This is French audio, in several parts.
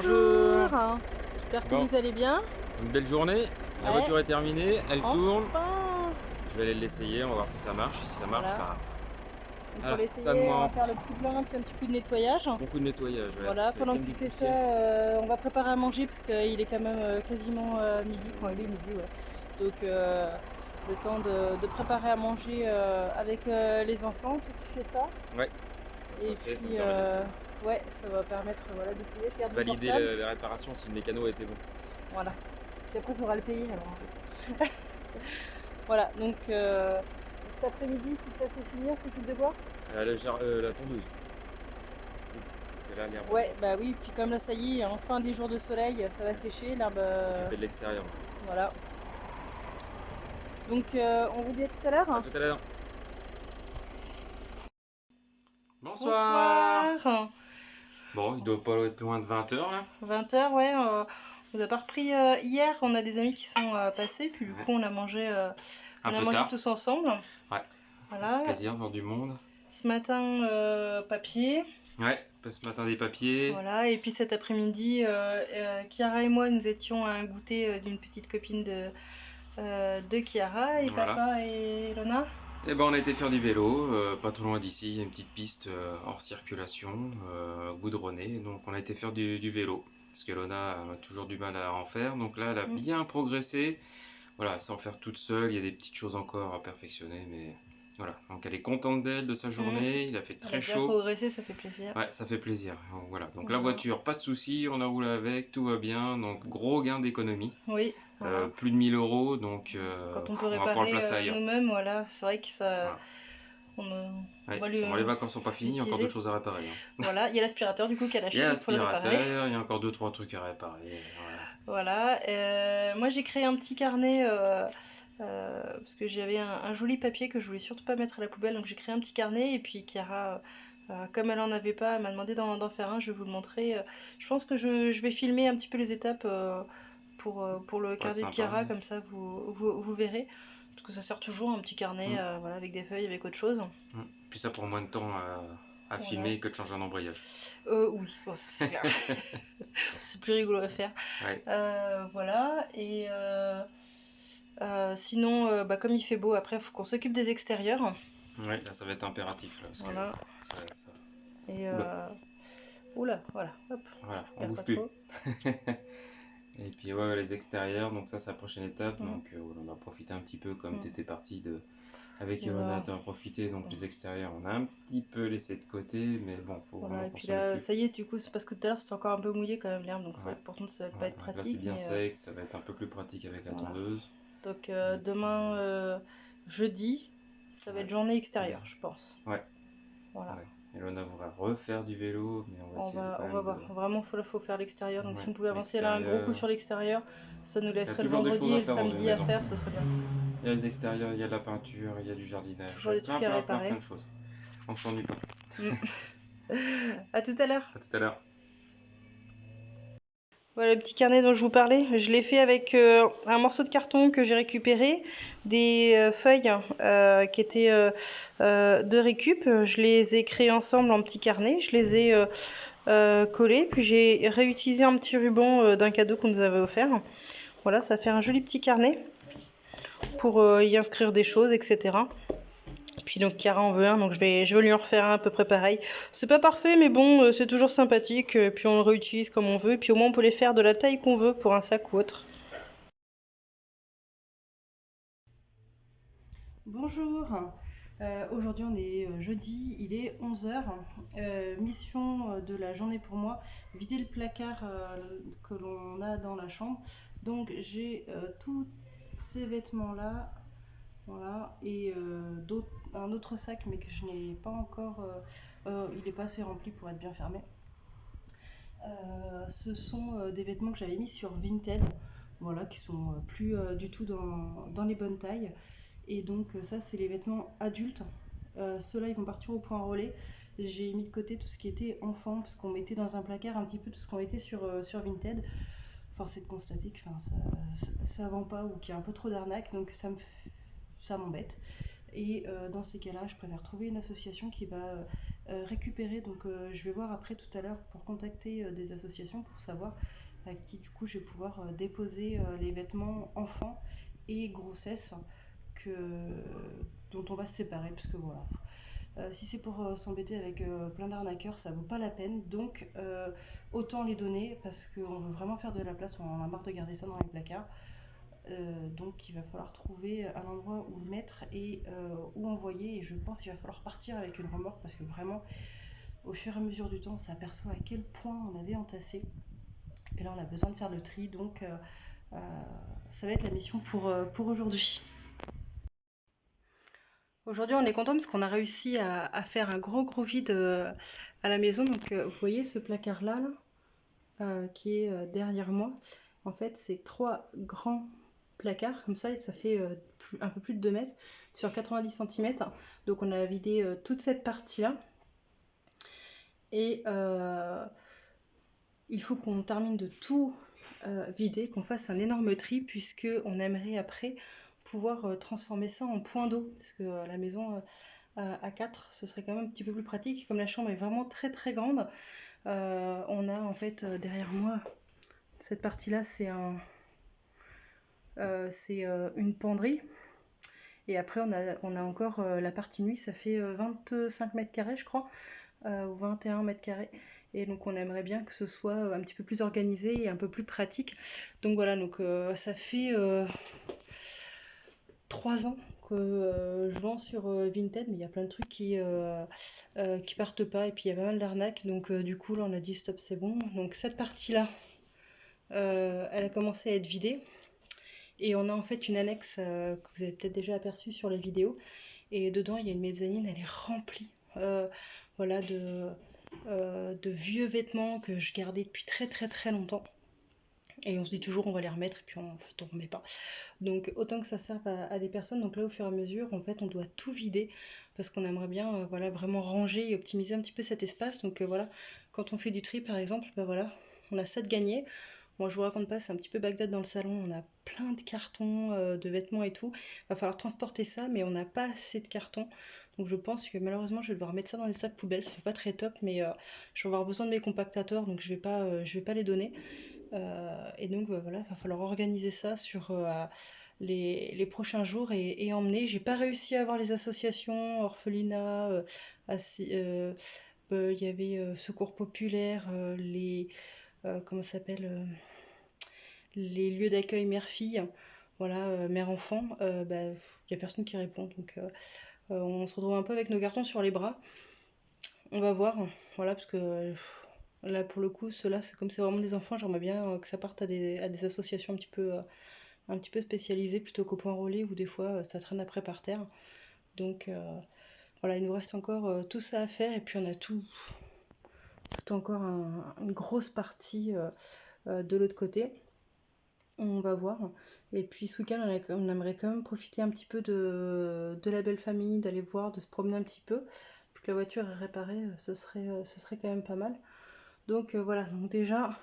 Bonjour. J'espère que Bon, vous allez bien. une belle journée. La Ouais. voiture est terminée, elle tourne. Enfin. Je vais aller l'essayer, on va voir si ça marche. Si ça marche, Voilà. bah, Donc voilà, pour ça de l'essayer, on moins va en faire le petit plein puis un petit coup de nettoyage. beaucoup de nettoyage. Ouais, Voilà, parce qu'il y a pendant plein que de tu fais ça, poussière. on va préparer à manger parce qu'il est quand même quasiment midi. Enfin, il est midi, ouais. Donc le temps de préparer à manger avec les enfants, toi, tu fais ça. Ouais, ça Et fait, ça me puis permet d'essayer. ouais, ça va permettre d'essayer de faire du Valider portable. la réparation si le mécano était bon. Voilà. Puis après, il faudra le payer alors. Voilà, donc cet après-midi, si ça c'est fini, on s'occupe de quoi? La tondeuse. Parce que là, l'herbe, Ouais, bah oui, puis comme là ça y est, enfin des jours de soleil, ça va sécher, l'herbe. s'occuper de l'extérieur. Voilà. Donc on vous dit à tout à l'heure. À tout à l'heure. Bonsoir. Bonsoir. Bon, il doit pas être loin de 20h là. 20h, ouais. On n'a pas repris hier, on a des amis qui sont passés, puis du Ouais. coup on a mangé, Un on a peu mangé tard. tous ensemble. Ouais. Voilà. Plaisir, voir du monde. Ce matin, papier. Ouais, ce matin des papiers. Voilà, et puis cet après-midi, Chiara et moi, nous étions à un goûter d'une petite copine de Chiara, et Voilà. papa et Lona. Et ben on a été faire du vélo, pas trop loin d'ici, il y a une petite piste hors circulation, goudronnée, donc on a été faire du vélo, parce que Lona a toujours du mal à en faire, donc là elle a bien progressé, voilà, sans faire toute seule, il y a des petites choses encore à perfectionner, mais voilà, donc elle est contente d'elle, de sa journée, il a fait Elle a très bien chaud, progressé, ça fait plaisir. ouais, ça fait plaisir, donc voilà, donc la Voilà. voiture, pas de souci, on a roulé avec, tout va bien, donc gros gain d'économie. Oui, voilà. Plus de 1000 euros, donc Quand on peut on va pouvoir le réparer placer ailleurs. nous-mêmes, voilà, c'est vrai que ça, Voilà. on Ouais. va Bon, les vacances sont pas finies, il y a encore l'utiliser. d'autres choses à réparer, hein. Voilà, il y a l'aspirateur du coup qui a Il y lâché, a donc il faut le réparer. l'aspirateur, il y a encore 2-3 trucs à réparer. Voilà, moi j'ai créé un petit carnet parce que j'avais un joli papier que je voulais surtout pas mettre à la poubelle, donc j'ai créé un petit carnet et puis Chiara, comme elle en avait pas, elle m'a demandé d'en faire un, je vais vous le montrer. Je pense que je vais filmer un petit peu les étapes pour le Pour être carnet de sympa. Chiara, comme ça vous verrez. Parce que ça sert toujours un petit carnet voilà, avec des feuilles, avec autre chose. Puis ça prend moins de temps à Voilà. filmer que de changer un embrayage. Oui, bon, ça c'est clair. C'est plus rigolo à faire. Ouais. Voilà, et sinon, comme il fait beau, après, il faut qu'on s'occupe des extérieurs. Ouais, là ça va être impératif. Là, parce Voilà. que ça... Et oula, voilà, hop. Voilà, on Perds bouge pas plus. trop. Et puis ouais, les extérieurs, donc ça c'est la prochaine étape. Mhm. Donc on va profiter un petit peu comme Mhm. tu étais parti avec Voilà. Ilona, tu as profité. Donc les extérieurs, on a un petit peu laissé de côté, mais bon, faut Voilà, vraiment et qu'on puis s'en là, occupe. ça y est, du coup, c'est parce que tout à l'heure c'était encore un peu mouillé quand même l'herbe, donc c'est vrai Ouais. que pour nous ça va pas Ouais, être donc là pratique. c'est bien Mais, sec, ça va être un peu plus pratique avec la voilà. tondeuse. Donc demain, jeudi, ça va être journée extérieure, je pense. Ouais. Voilà. Ouais. Ilona voudra refaire du vélo, mais on va essayer de quand On même va voir. Vraiment, faut faire l'extérieur. Donc, Ouais, si on pouvait avancer là un gros coup sur l'extérieur, ça nous Il y a laisserait le toujours des choses vendredi à et le faire dans une samedi à maison. faire, ce serait bien. Il y a les extérieurs, il y a la peinture, il y a du jardinage, Toujours des trucs à réparer. plein de choses. On s'ennuie pas. À tout à l'heure. À tout à l'heure. Voilà le petit carnet dont je vous parlais. Je l'ai fait avec un morceau de carton que j'ai récupéré, des feuilles qui étaient de récup. Je les ai créées ensemble en petit carnet. Je les ai collées. Puis j'ai réutilisé un petit ruban d'un cadeau qu'on nous avait offert. Voilà, ça fait un joli petit carnet pour y inscrire des choses, etc. Puis donc Chiara en veut un, donc je vais lui en refaire un à peu près pareil. C'est pas parfait, mais bon, c'est toujours sympathique. Puis on le réutilise comme on veut. Et puis au moins on peut les faire de la taille qu'on veut pour un sac ou autre. Bonjour, aujourd'hui on est jeudi, il est 11h. Mission de la journée pour moi, vider le placard que l'on a dans la chambre. Donc j'ai tous ces vêtements là. Voilà, et un autre sac, mais que je n'ai pas encore, il n'est pas assez rempli pour être bien fermé. Ce sont des vêtements que j'avais mis sur Vinted, voilà, qui sont plus du tout dans les bonnes tailles. Et donc ça, c'est les vêtements adultes. Ceux-là, ils vont partir au point relais. J'ai mis de côté tout ce qui était enfant, parce qu'on mettait dans un placard un petit peu tout ce qu'on mettait sur Vinted. Force est de constater que ça vend pas ou qu'il y a un peu trop d'arnaques, donc ça m'embête. Et dans ces cas-là, je préfère trouver une association qui va récupérer. Donc je vais voir après tout à l'heure pour contacter des associations pour savoir à qui du coup je vais pouvoir déposer les vêtements enfants et grossesse que, dont on va se séparer, parce que voilà. Si c'est pour s'embêter avec plein d'arnaqueurs, ça vaut pas la peine. Donc autant les donner parce qu'on veut vraiment faire de la place, on en a marre de garder ça dans les placards. Donc il va falloir trouver un endroit où le mettre et où envoyer. Et je pense qu'il va falloir partir avec une remorque parce que vraiment, au fur et à mesure du temps, on s'aperçoit à quel point on avait entassé. Et là, on a besoin de faire le tri. Donc ça va être la mission pour aujourd'hui. Aujourd'hui, on est content parce qu'on a réussi à faire un gros vide à la maison. Donc, vous voyez ce placard-là là, qui est derrière moi. En fait, c'est 3 grands placards comme ça et ça fait un peu plus de 2 mètres sur 90 cm. Donc, on a vidé toute cette partie-là. Et il faut qu'on termine de tout vider, qu'on fasse un énorme tri puisque on aimerait après pouvoir transformer ça en point d'eau parce que la maison à 4 ce serait quand même un petit peu plus pratique. Comme la chambre est vraiment très grande, on a en fait derrière moi cette partie là c'est une penderie et après on a encore la partie nuit, ça fait 25 mètres carrés je crois, ou 21 mètres carrés. Et donc on aimerait bien que ce soit un petit peu plus organisé et un peu plus pratique. Donc voilà, donc ça fait 3 ans que je vends sur Vinted, mais il y a plein de trucs qui partent pas et puis il y a pas mal d'arnaques. Donc du coup là on a dit stop, c'est bon. Donc cette partie-là, elle a commencé à être vidée. Et on a en fait une annexe que vous avez peut-être déjà aperçue sur les vidéos. Et dedans il y a une mezzanine, elle est remplie voilà, de vieux vêtements que je gardais depuis très longtemps. Et on se dit toujours on va les remettre et puis en fait on remet pas. Donc autant que ça serve à des personnes. Donc là au fur et à mesure en fait on doit tout vider parce qu'on aimerait bien voilà, vraiment ranger et optimiser un petit peu cet espace. Donc voilà, quand on fait du tri par exemple, ben voilà, on a ça de gagné. Moi je vous raconte pas, c'est un petit peu Bagdad dans le salon, on a plein de cartons de vêtements et tout. Va falloir transporter ça mais on n'a pas assez de cartons. Donc je pense que malheureusement je vais devoir mettre ça dans les sacs poubelles, ça fait pas très top mais je vais avoir besoin de mes compactateurs donc je vais pas les donner. Et donc bah, voilà, il va falloir organiser ça sur les prochains jours et emmener. J'ai pas réussi à avoir les associations, orphelinat, il y avait Secours Populaire, comment ça s'appelle, les lieux d'accueil mère-fille, voilà, mère-enfant, bah, il y a personne qui répond. Donc on se retrouve un peu avec nos cartons sur les bras. On va voir, voilà, parce que là pour le coup, ceux-là, c'est comme c'est vraiment des enfants, j'aimerais bien que ça parte à des associations un petit peu spécialisées plutôt qu'au point relais où des fois ça traîne après par terre. Donc voilà, il nous reste encore tout ça à faire et puis on a tout encore une grosse partie de l'autre côté. On va voir. Et puis ce week-end, on aimerait quand même profiter un petit peu de la belle famille, d'aller voir, de se promener un petit peu. Vu que la voiture est réparée, ce serait quand même pas mal. Donc voilà, donc déjà,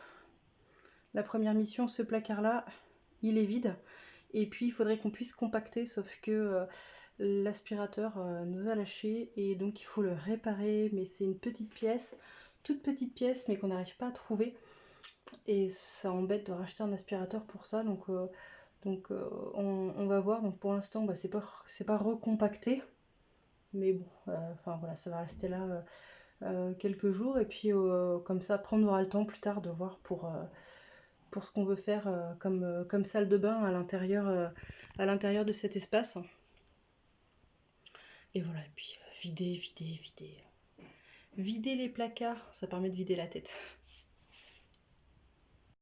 la première mission, ce placard-là, il est vide. Et puis il faudrait qu'on puisse compacter, sauf que l'aspirateur nous a lâché et donc il faut le réparer. Mais c'est une petite pièce, toute petite pièce, mais qu'on n'arrive pas à trouver. Et ça embête de racheter un aspirateur pour ça, donc on va voir. Donc pour l'instant, bah, c'est pas recompacté, mais bon, enfin voilà, ça va rester là quelques jours et puis comme ça, après on aura le temps plus tard de voir pour ce qu'on veut faire comme salle de bain à l'intérieur de cet espace. Et voilà, et puis vider les placards, ça permet de vider la tête.